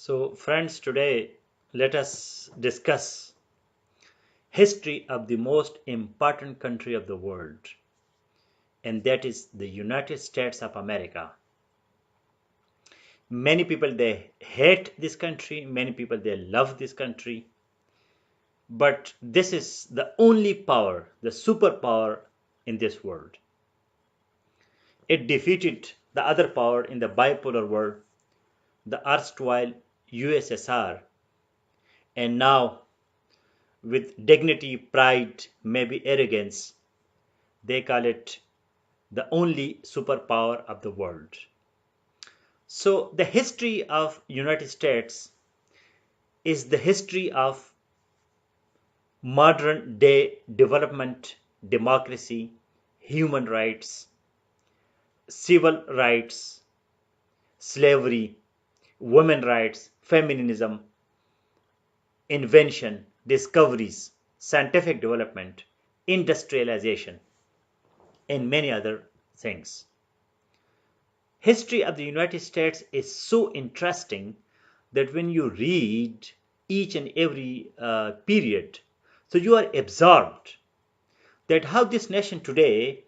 So, friends, today let us discuss history of the most important country of the world, and that is the United States of America. Many people they hate this country, many people they love this country, but this is the only power, the superpower in this world. It defeated the other power in the bipolar world, the erstwhile USSR, and now with dignity, pride, maybe arrogance, they call it the only superpower of the world. So the history of United States is the history of modern day development, democracy, human rights, civil rights, slavery, women rights, feminism, invention, discoveries, scientific development, industrialization, and many other things. History of the United States is so interesting that when you read each and every period, so you are absorbed that how this nation today,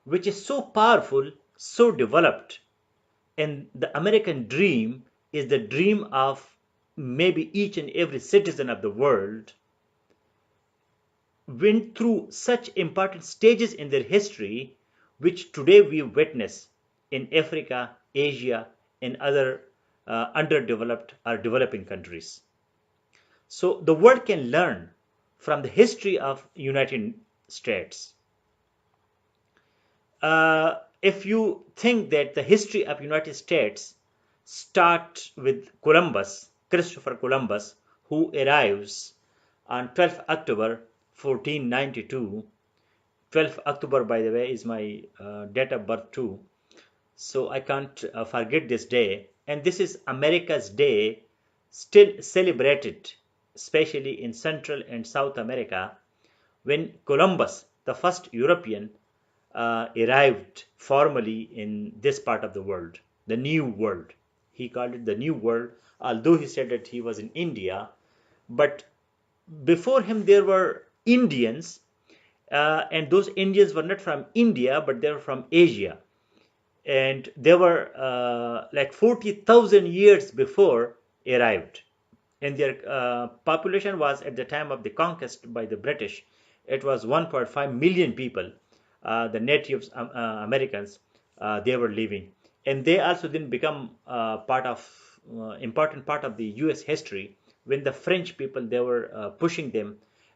which is so powerful, so developed, and the American dream is the dream of maybe each and every citizen of the world, went through such important stages in their history, which today we witness in Africa, Asia, and other underdeveloped or developing countries. So the world can learn from the history of United States. If you think that the history of United States starts with Columbus, Christopher Columbus, who arrives on 12th October 1492. 12th October, by the way, is my date of birth too. So I can't forget this day. And this is America's Day, still celebrated, especially in Central and South America, when Columbus, the first European, arrived formally in this part of the world, the New World. He called it the New World, although he said that he was in India. But before him, there were Indians, and those Indians were not from India, but they were from Asia. And they were like 40,000 years before arrived. And their population was at the time of the conquest by the British, it was 1.5 million people, the natives Americans, they were living. And they also didn't become part of important part of the US history when the French people they were pushing them,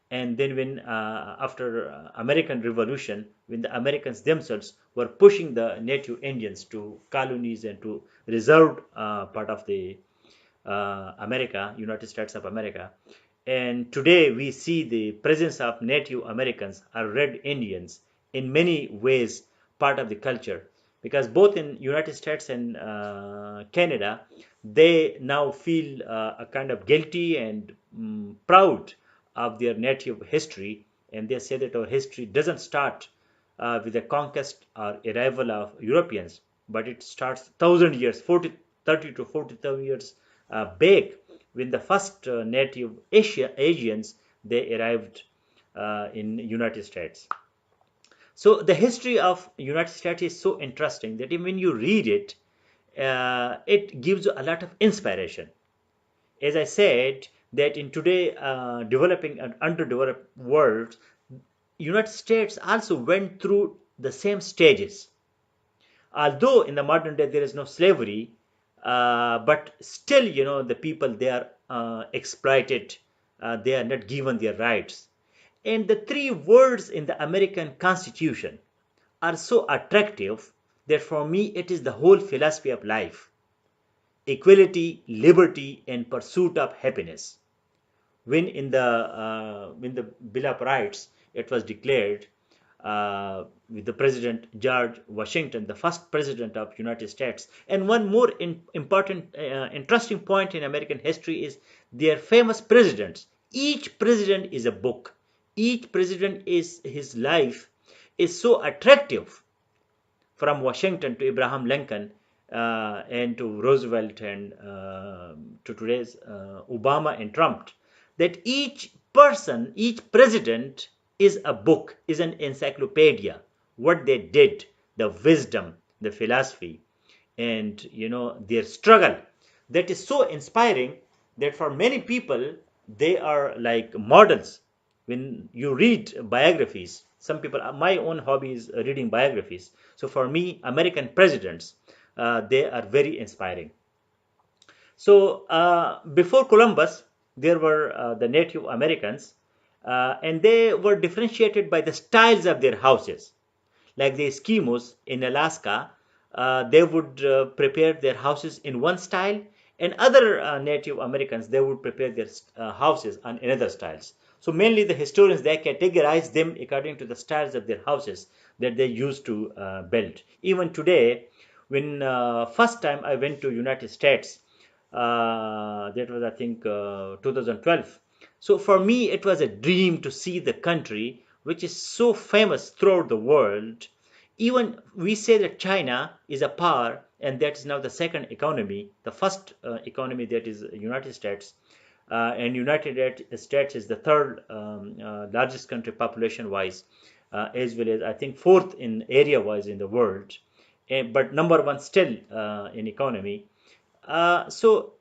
and then when after American Revolution, when the Americans themselves were pushing the native Indians to colonies and to reserved part of the America, United States of America. And today we see the presence of Native Americans or Red Indians in many ways part of the culture, because both in United States and Canada, they now feel a kind of guilty and proud of their native history, and they say that our history doesn't start with the conquest or arrival of Europeans, but it starts 1,000 years, 30 to 40,000 years back, when the first native Asians they arrived in United States. So the history of United States is so interesting that when you read it, it gives you a lot of inspiration. As I said, that in today developing and underdeveloped world, United States also went through the same stages. Although in the modern day there is no slavery, but still, the people they are exploited, they are not given their rights. And the three words in the American Constitution are so attractive that for me it is the whole philosophy of life: equality, liberty, and pursuit of happiness. When the Bill of Rights it was declared with the President George Washington, the first president of United States. And one more important, interesting point in American history is their famous presidents. Each president is a book. Each president is his life is so attractive, from Washington to Abraham Lincoln, and to Roosevelt and to today's Obama and Trump, that each person, each president is a book, is an encyclopedia. What they did, the wisdom, the philosophy, and their struggle, that is so inspiring that for many people they are like models. When you read biographies, some people, my own hobby is reading biographies, so for me American presidents, they are very inspiring. So before Columbus, there were the Native Americans, and they were differentiated by the styles of their houses. Like the Eskimos in Alaska, they would prepare their houses in one style, and other Native Americans, they would prepare their houses on another styles. So mainly the historians, they categorize them according to the styles of their houses that they used to build. Even today, when first time I went to United States, that was I think 2012. So for me, it was a dream to see the country which is so famous throughout the world. Even we say that China is a power, and that is now the second economy. The first economy, that is United States, and United States is the third largest country population-wise, as well as I think fourth in area-wise in the world, but number one still in economy. So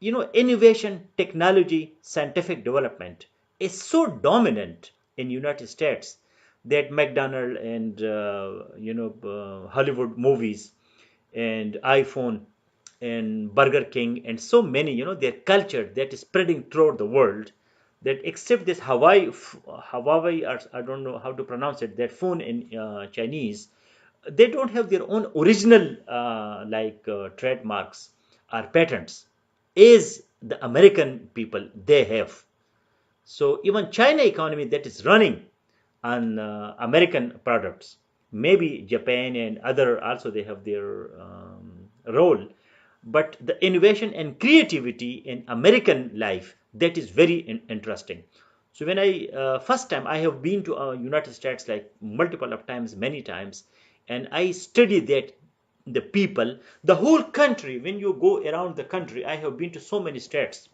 innovation, technology, scientific development is so dominant in United States that McDonald and Hollywood movies and iPhone and Burger King and so many, their culture that is spreading throughout the world. That except this Hawaii, or I don't know how to pronounce it, that phone in Chinese, they don't have their own original trademarks or patents, is the American people they have. So even China economy that is running on American products, maybe Japan and other also they have their role, but the innovation and creativity in American life, that is very interesting. So when I first time I have been to United States like multiple of times, many times, and I study that the people, the whole country. When you go around the country, I have been to so many states,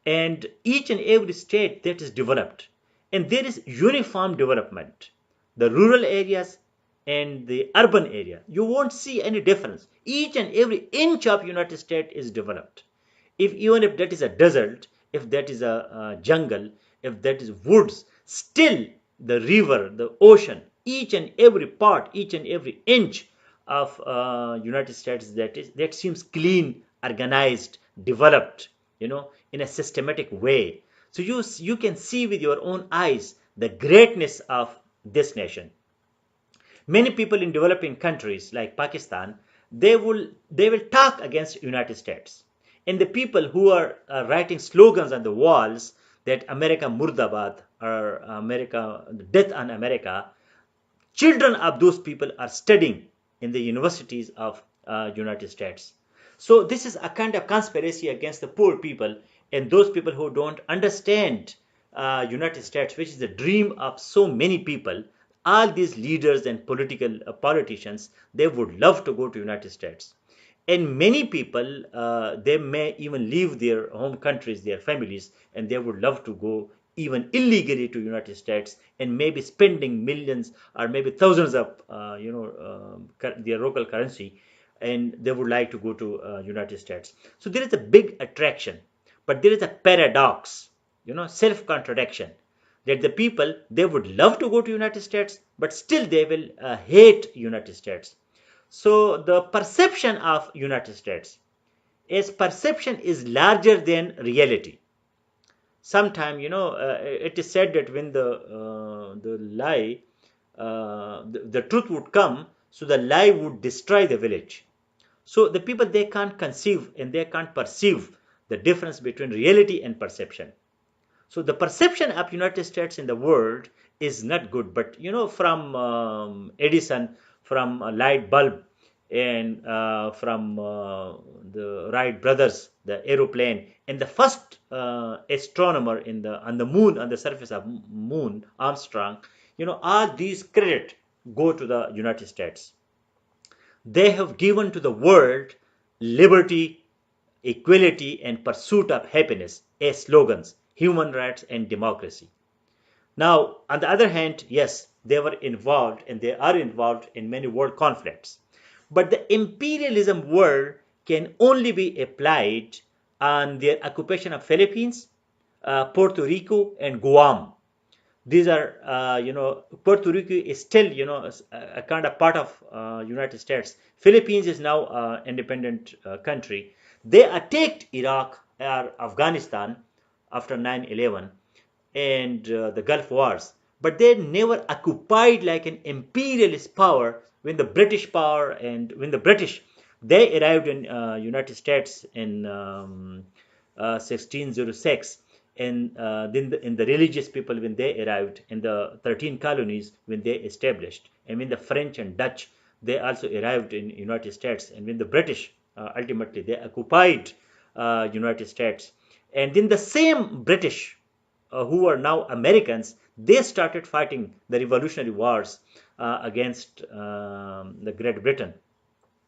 and each and every state that is developed, and there is uniform development. The rural areas and the urban area, you won't see any difference. Each and every inch of United States is developed. If even if that is a desert, if that is a jungle, if that is woods, still the river, the ocean, each and every part, each and every inch of United States, that seems clean, organized, developed, in a systematic way. So you can see with your own eyes the greatness of this nation. Many people in developing countries like Pakistan, they will talk against United States. And the people who are writing slogans on the walls that America Murdabad or America, death on America, children of those people are studying in the universities of United States. So this is a kind of conspiracy against the poor people and those people who don't understand United States, which is the dream of so many people. All these leaders and political politicians, they would love to go to United States. And many people, they may even leave their home countries, their families, and they would love to go even illegally to United States, and maybe spending millions or maybe thousands of their local currency, and they would like to go to United States. So there is a big attraction, but there is a paradox, self contradiction, that the people, they would love to go to United States, but still they will hate United States. So the perception of United States, is perception is larger than reality. Sometimes, it is said that when the lie, the truth would come, so the lie would destroy the village. So the people, they can't conceive and they can't perceive the difference between reality and perception. So the perception of United States in the world is not good. But from Edison, from a light bulb, and from the Wright brothers, the aeroplane, and the first astronomer on the moon, on the surface of moon, Armstrong, all these credit go to the United States. They have given to the world liberty, equality, and pursuit of happiness as slogans, human rights and democracy. Now, on the other hand, yes, they were involved and they are involved in many world conflicts. But the imperialism word can only be applied on their occupation of Philippines, Puerto Rico, and Guam. These are, Puerto Rico is still, a kind of part of United States. Philippines is now independent country. They attacked Iraq or Afghanistan after 9/11 and the Gulf Wars, but they never occupied like an imperialist power when the British power and when the British they arrived in United States in 1606, and then in the religious people when they arrived in the 13 colonies when they established, and when the French and Dutch they also arrived in United States, and when the British ultimately they occupied United States, and then the same British who are now Americans, they started fighting the revolutionary wars against the Great Britain,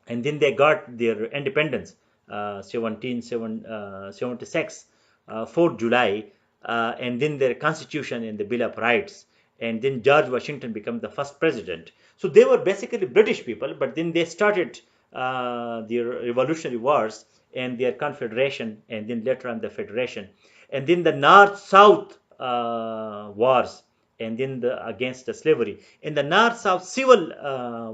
and then they got their independence 1776, 4th July, and then their constitution and the Bill of Rights, and then George Washington became the first president. So they were basically British people, but then they started their revolutionary wars and their confederation, and then later on the federation, and then the North-South wars, and then against the slavery. In the North-South civil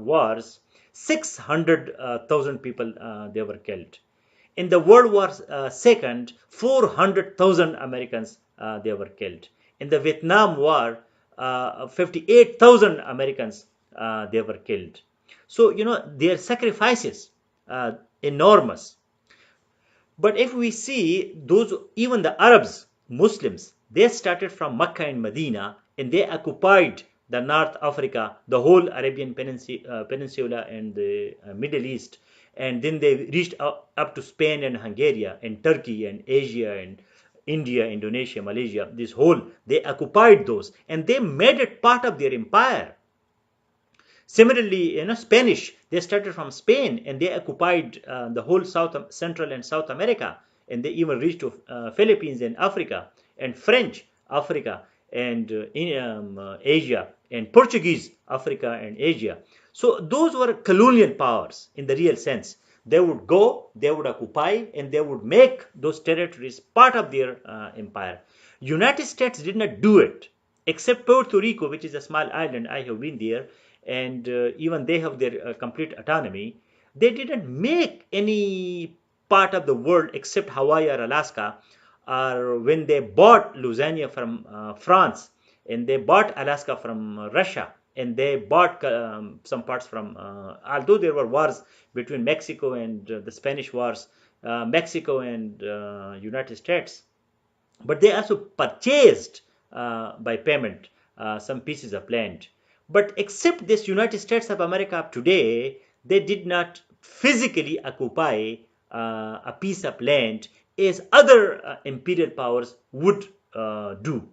wars, 600,000 people they were killed. In the World War II, 400,000 Americans they were killed. In the Vietnam War, 58,000 Americans they were killed. So their sacrifices enormous. But if we see those, even the Arabs, Muslims, they started from Mecca and Medina, and they occupied the North Africa, the whole Arabian Peninsula and the Middle East, and then they reached up to Spain and Hungary and Turkey and Asia and India, Indonesia, Malaysia. This whole they occupied those, and they made it part of their empire. Similarly, Spanish, they started from Spain and they occupied the whole Central and South America, and they even reached to Philippines and Africa, and French, Africa, and Asia, and Portuguese, Africa and Asia. So those were colonial powers in the real sense. They would go, they would occupy, and they would make those territories part of their empire. United States did not do it, except Puerto Rico, which is a small island. I have been there, and even they have their complete autonomy. They didn't make any part of the world except Hawaii or Alaska, or when they bought Louisiana from France, and they bought Alaska from Russia, and they bought some parts from, although there were wars between Mexico and the Spanish wars, Mexico and United States, but they also purchased by payment some pieces of land. But except this United States of America of today, they did not physically occupy a piece of land as other imperial powers would do.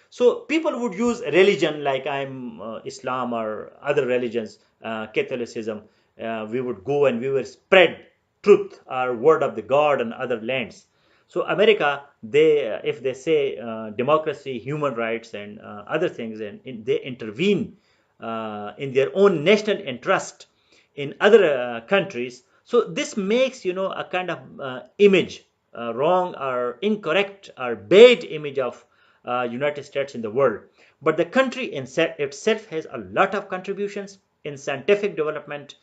So people would use religion like I'm Islam or other religions, Catholicism. We would go and we would spread truth or word of the God on other lands. So America, if they say democracy, human rights, and other things, and they intervene in their own national interest in other countries. So this makes a kind of image, wrong or incorrect or bad image of United States in the world. But the country itself has a lot of contributions in scientific development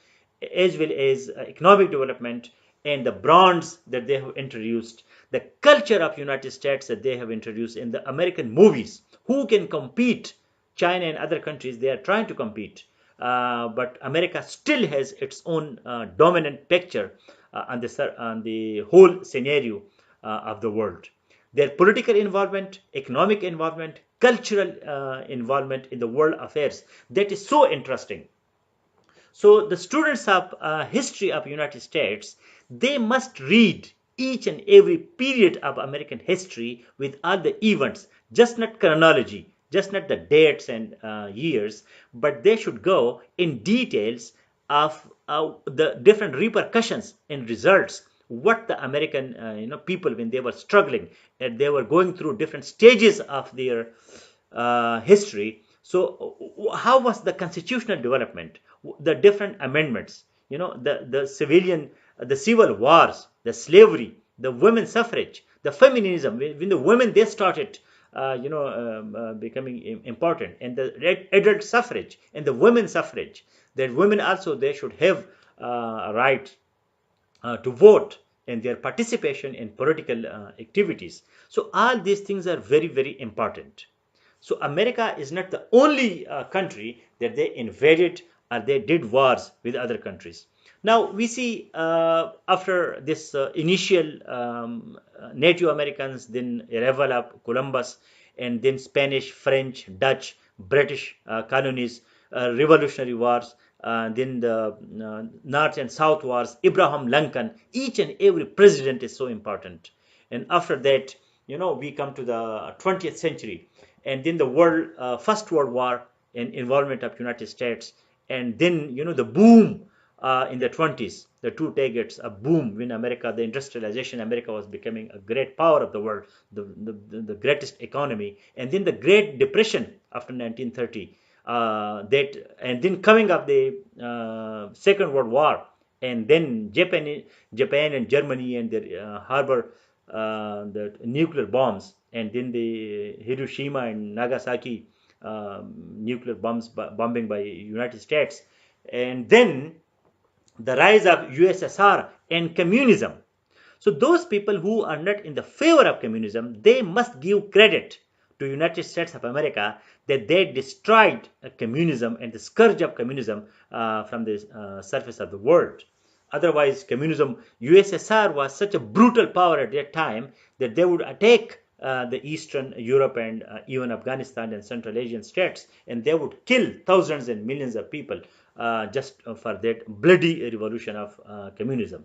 as well as economic development, and the brands that they have introduced, the culture of United States that they have introduced in the American movies. Who can compete? China and other countries, they are trying to compete. But America still has its own dominant picture on the whole scenario of the world. Their political involvement, economic involvement, cultural involvement in the world affairs, that is so interesting. So the students of history of United States, they must read each and every period of American history with all the events, just not chronology, just not the dates and years, but they should go in details of the different repercussions and results, what the American people, when they were struggling and they were going through different stages of their history. So how was the constitutional development, the different amendments, the civilian, the civil wars, the slavery, the women's suffrage, the feminism, when the women they started becoming important, and the adult suffrage and the women's suffrage, that women also they should have a right to vote and their participation in political activities. So all these things are very, very important. So America is not the only country that they invaded or they did wars with other countries. Now we see after this initial Native Americans, then arrival of Columbus, and then Spanish, French, Dutch, British colonies, Revolutionary Wars, then the North and South Wars, Abraham Lincoln. Each and every president is so important. And after that, we come to the 20th century, and then the First World War and involvement of United States, and then the boom in the 20s, the two decades, a boom when America, the industrialization, America was becoming a great power of the world, the greatest economy, and then the Great Depression after 1930, and then coming up the Second World War, and then Japan and Germany and their harbor the nuclear bombs, and then the Hiroshima and Nagasaki nuclear bombing by United States, and then the rise of USSR and communism. So those people who are not in the favor of communism, they must give credit to United States of America that they destroyed communism and the scourge of communism from the surface of the world. Otherwise, communism, USSR was such a brutal power at that time that they would attack the Eastern Europe and even Afghanistan and Central Asian states, and they would kill thousands and millions of people just for that bloody revolution of communism.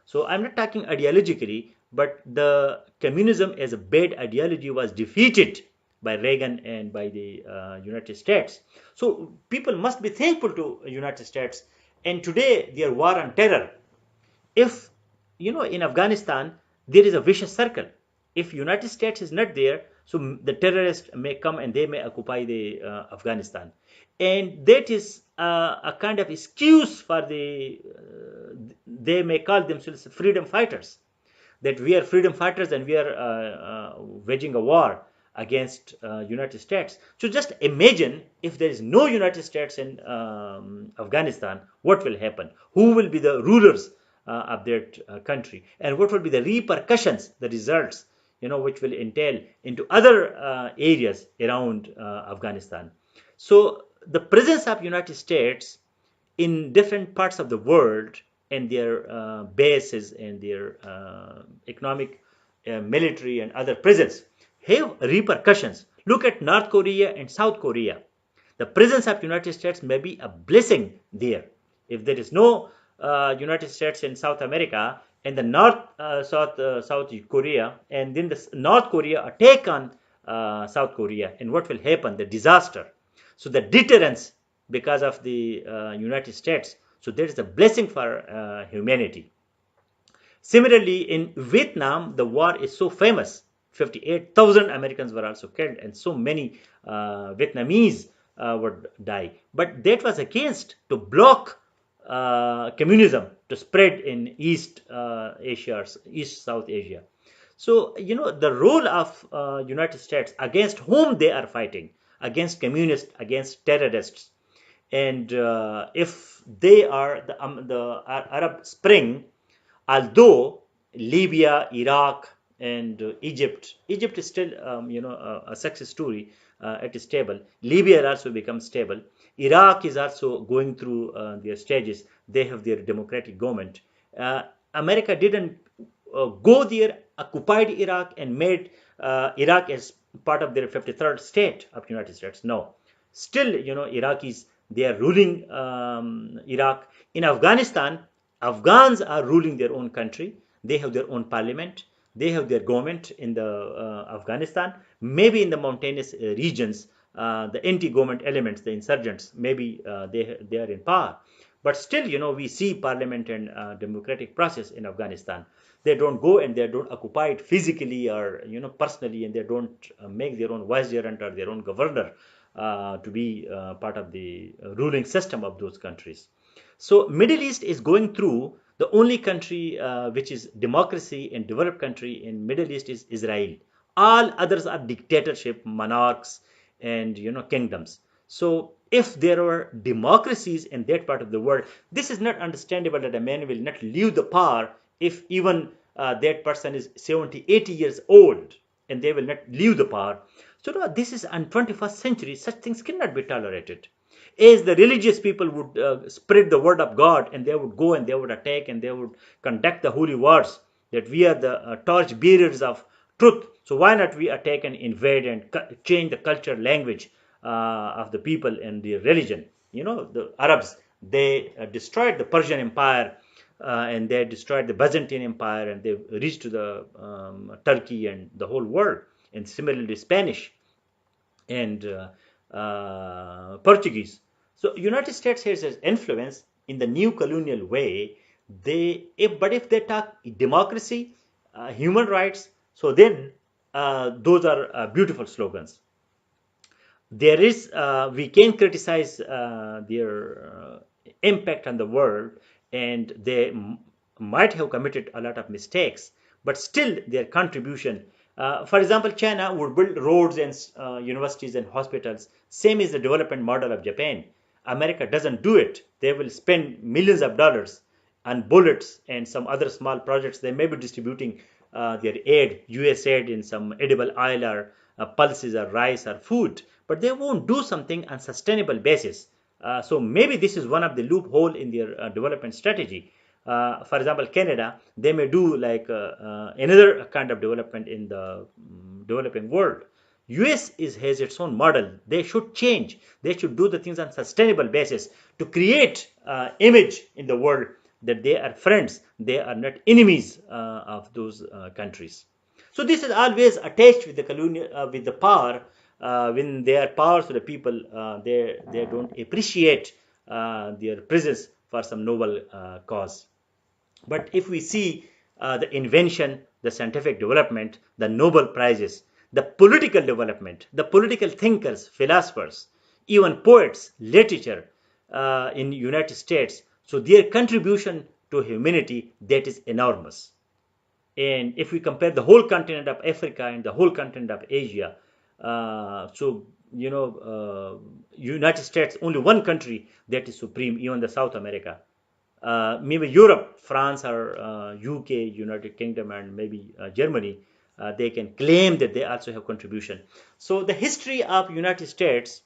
So I'm not talking ideologically, but the communism as a bad ideology was defeated by Reagan and by the United States. So people must be thankful to United States. And today their war on terror. If in Afghanistan there is a vicious circle. If United States is not there, so the terrorists may come and they may occupy the Afghanistan, and that is a kind of excuse for they may call themselves freedom fighters, that we are freedom fighters and we are waging a war against United States. So just imagine if there is no United States in Afghanistan, what will happen? Who will be the rulers of that country, and what will be the repercussions, the results, which will entail into other areas around Afghanistan. So the presence of United States in different parts of the world and their bases and their economic, military and other presence have repercussions. Look at North Korea and South Korea. The presence of United States may be a blessing there. If there is no United States in South America and the South Korea, and then the North Korea attack on South Korea, and what will happen? The disaster. So the deterrence because of the United States. So there is a blessing for humanity. Similarly, in Vietnam, the war is so famous. 58,000 Americans were also killed, and so many Vietnamese would die. But that was against to block communism to spread in East Asia, East South Asia. So the role of United States, against whom they are fighting, against communists, against terrorists, and if they are the Arab Spring, although Libya, Iraq, and Egypt is still a success story. It is stable. Libya has also become stable. Iraq is also going through their stages. They have their democratic government. America didn't go there, occupied Iraq, and made Iraq as part of their 53rd state of United States. No, still Iraqis, they are ruling Iraq. In Afghanistan, Afghans are ruling their own country. They have their own parliament. They have their government in the Afghanistan. Maybe in the mountainous regions, the anti-government elements, the insurgents, maybe they are in power. But still, we see parliament and democratic process in Afghanistan. They don't go and they don't occupy it physically or personally, and they don't make their own vicegerent or their own governor to be part of the ruling system of those countries. So Middle East is going through, the only country which is democracy and developed country in Middle East is Israel. All others are dictatorship, monarchs, and kingdoms. So if there were democracies in that part of the world, this is not understandable that a man will not leave the power if even that person is 70, 80 years old, and they will not leave the power. So no, this is in 21st century, such things cannot be tolerated. As the religious people would spread the word of God, and they would go and they would attack and they would conduct the holy wars, that we are the torch bearers of truth. So why not we attack and invade and change the culture, language of the people and their religion? The Arabs, they destroyed the Persian Empire, and they destroyed the Byzantine Empire, and they reached to the Turkey and the whole world. And similarly, Spanish and Portuguese. So United States has its influence in the new colonial way. If they talk democracy, human rights, so then those are beautiful slogans. There is We can criticize their impact on the world, and they might have committed a lot of mistakes, but still their contribution. For example, China would build roads and universities and hospitals, same as the development model of Japan. America doesn't do it. They will spend millions of dollars on bullets and some other small projects. They may be distributing their aid, US aid, in some edible oil or pulses or rice or food, but they won't do something on sustainable basis. So maybe this is one of the loophole in their development strategy. For example, Canada, they may do like another kind of development in the developing world. has its own model. They should change. They should do the things on sustainable basis to create image in the world that they are friends. They are not enemies of those countries. So this is always attached with the colonial, with the power. When they are power to the people, they don't appreciate their presence for some noble cause. But if we see the invention, the scientific development, the Nobel Prizes, the political development, the political thinkers, philosophers, even poets, literature in United States, so their contribution to humanity, that is enormous. And if we compare the whole continent of Africa and the whole continent of Asia, United States, only one country that is supreme, even the South America. Maybe Europe, France or UK, United Kingdom, and maybe Germany, they can claim that they also have contribution. So the history of United States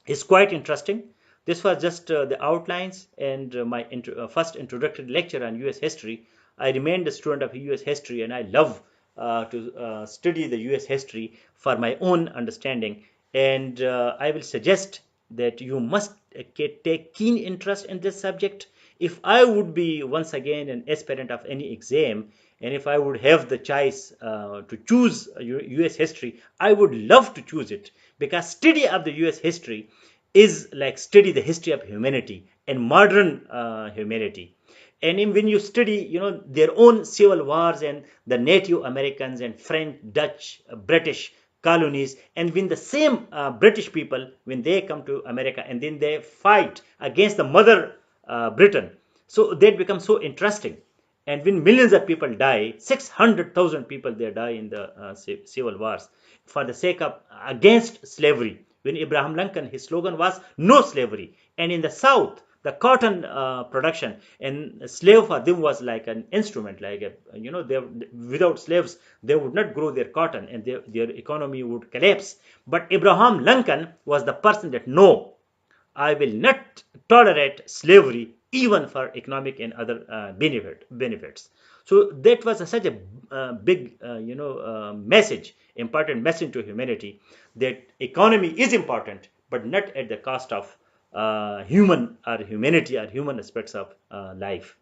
is quite interesting. This was just the outlines and my first introductory lecture on US history. I remained a student of US history, and I love to study the US history for my own understanding. And I will suggest that you must take keen interest in this subject. If I would be once again an aspirant of any exam, and if I would have the choice to choose US history, I would love to choose it, because study of the US history is like study the history of humanity and modern humanity. And when you study, their own civil wars and the Native Americans and French, Dutch, British colonies, and when the same British people, when they come to America and then they fight against the mother Britain, so that becomes so interesting. And when millions of people die, 600,000 people they die in the civil wars for the sake of against slavery. When Abraham Lincoln, his slogan was no slavery. And in the South, the cotton production and slave for them was like an instrument, like without slaves they would not grow their cotton, and their economy would collapse. But Abraham Lincoln was the person that no, I will not tolerate slavery even for economic and other benefits. So that was such a big message, important message to humanity, that economy is important, but not at the cost of human or humanity or human aspects of life.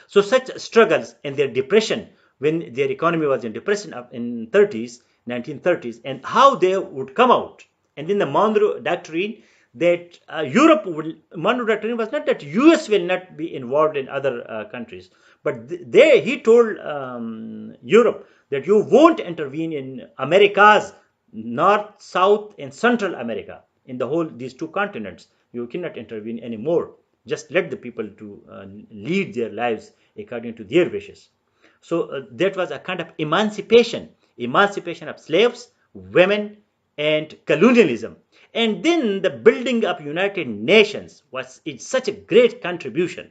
So such struggles and their depression, when their economy was in depression in 1930s, and how they would come out. And then the Monroe Doctrine, that Europe one would have told was not that US will not be involved in other countries, but there he told Europe that you won't intervene in Americas, North, South, and Central America, in the whole these two continents. You cannot intervene anymore. Just let the people to lead their lives according to their wishes. So that was a kind of emancipation of slaves, women, and colonialism. And then the building up United Nations was it's such a great contribution.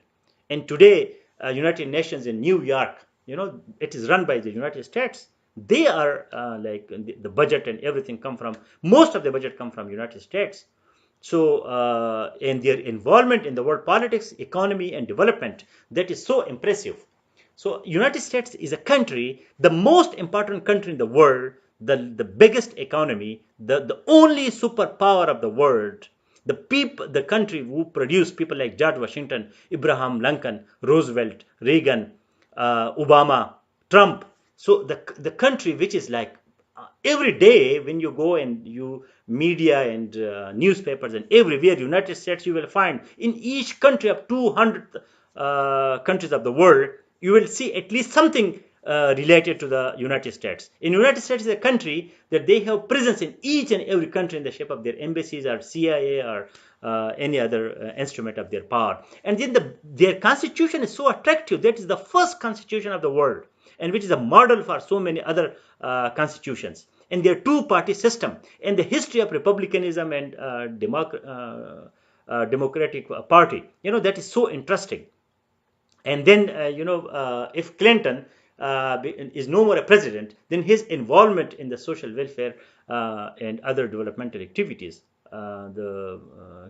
And today, United Nations in New York, it is run by the United States. They are like the budget and everything come from most of the budget come from United States. So, in their involvement in the world politics, economy, and development, that is so impressive. So, United States is a country, the most important country in the world, the biggest economy, the only superpower of the world, the country who produced people like George Washington, Abraham Lincoln, Roosevelt, Reagan, Obama, Trump. So the country which is like every day when you go and you media and newspapers and everywhere United States you will find in each country of 200 countries of the world you will see at least something related to the United States. In United States is a country that they have presence in each and every country in the shape of their embassies or CIA or any other instrument of their power. And then their constitution is so attractive. That is the first constitution of the world and which is a model for so many other constitutions. And their two-party system and the history of republicanism and democratic party, that is so interesting. And then, if Clinton is no more a president, then his involvement in the social welfare and other developmental activities, the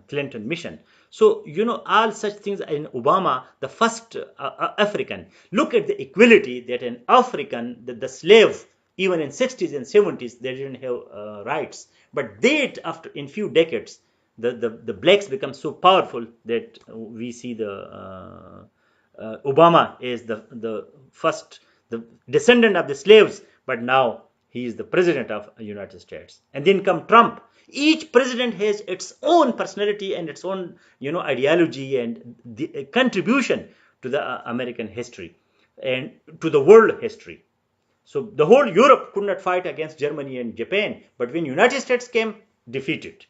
Clinton mission. So, all such things in Obama, the first African. Look at the equality that an African, the slave, even in 60s and 70s, they didn't have rights. But after in few decades, the blacks become so powerful that we see the Obama is the first, the descendant of the slaves, but now he is the president of the United States. And then come Trump. Each president has its own personality and its own, ideology and the contribution to the American history and to the world history. So the whole Europe could not fight against Germany and Japan, but when United States came, defeated.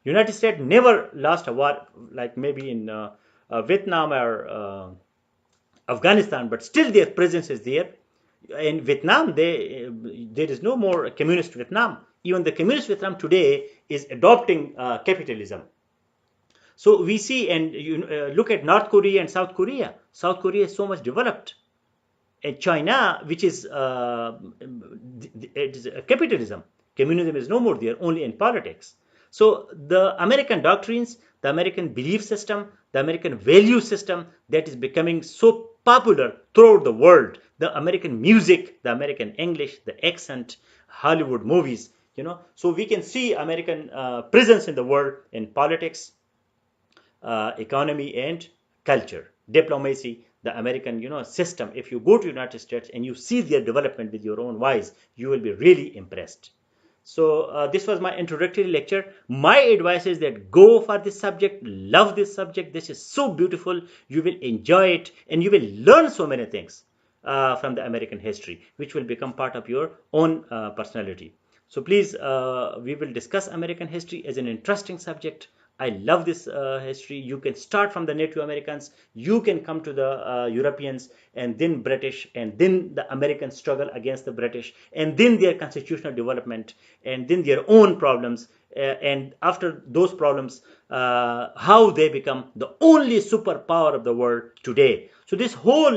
United States never lost a war like maybe in Vietnam or Afghanistan, but still their presence is there. In Vietnam, there is no more communist Vietnam. Even the communist Vietnam today is adopting capitalism. So we see, and look at North Korea and South Korea. South Korea is so much developed. And China, which is it is capitalism. Communism is no more there, only in politics. So the American doctrines, the American belief system, the American value system that is becoming so popular throughout the world, the American music, the American English, the accent, Hollywood movies, So we can see American presence in the world in politics, economy, and culture, diplomacy, the American, system. If you go to United States and you see their development with your own eyes, you will be really impressed. So this was my introductory lecture. My advice is that go for this subject, love this subject. This is so beautiful. You will enjoy it and you will learn so many things from the American history, which will become part of your own personality. So please, we will discuss American history as an interesting subject. I love this history. You can start from the Native Americans, you can come to the Europeans, and then British, and then the American struggle against the British, and then their constitutional development, and then their own problems, and after those problems, how they become the only superpower of the world today. So this whole,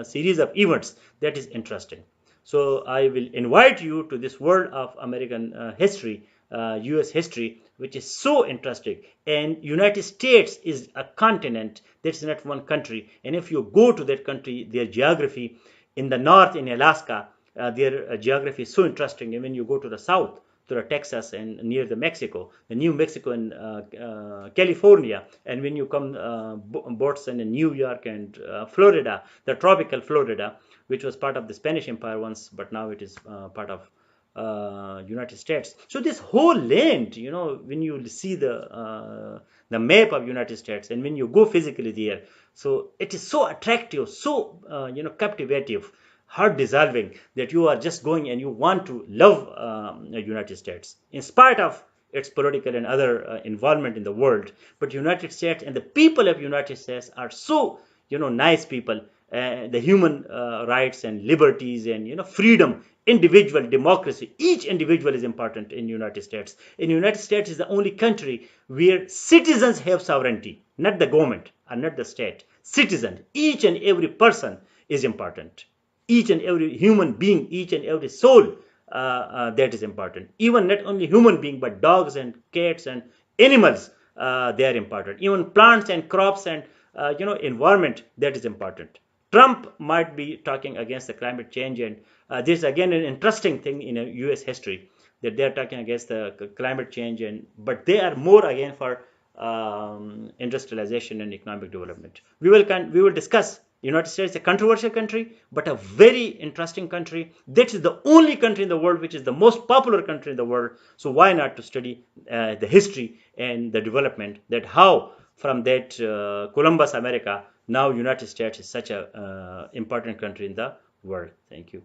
series of events, that is interesting. So I will invite you to this world of American history, US history, which is so interesting. And United States is a continent, that's not one country. And if you go to that country, their geography in the north, in Alaska, their geography is so interesting. And when you go to the south, to the Texas and near the Mexico, the New Mexico and California, and when you come Boston and New York and Florida, the tropical Florida, which was part of the Spanish Empire once, but now it is part of United States. So this whole land, when you see the map of United States and when you go physically there, so it is so attractive, so captivative, heart dissolving, that you are just going and you want to love the United States in spite of its political and other involvement in the world. But United States and the people of United States are so nice people. The human rights and liberties and freedom, individual democracy, each individual is important in United States. In United States is the only country where citizens have sovereignty, not the government or not the state. Citizen, each and every person is important. Each and every human being, each and every soul, that is important. Even not only human being, but dogs and cats and animals, they are important. Even plants and crops and environment, that is important. Trump might be talking against the climate change, and this is again an interesting thing in U.S. history, that they are talking against the climate change, but they are more again for industrialization and economic development. We will discuss. United States is a controversial country, but a very interesting country. That is the only country in the world which is the most popular country in the world. So why not to study the history and the development, that how from that Columbus America, now United States is such a important country in the world. Thank you.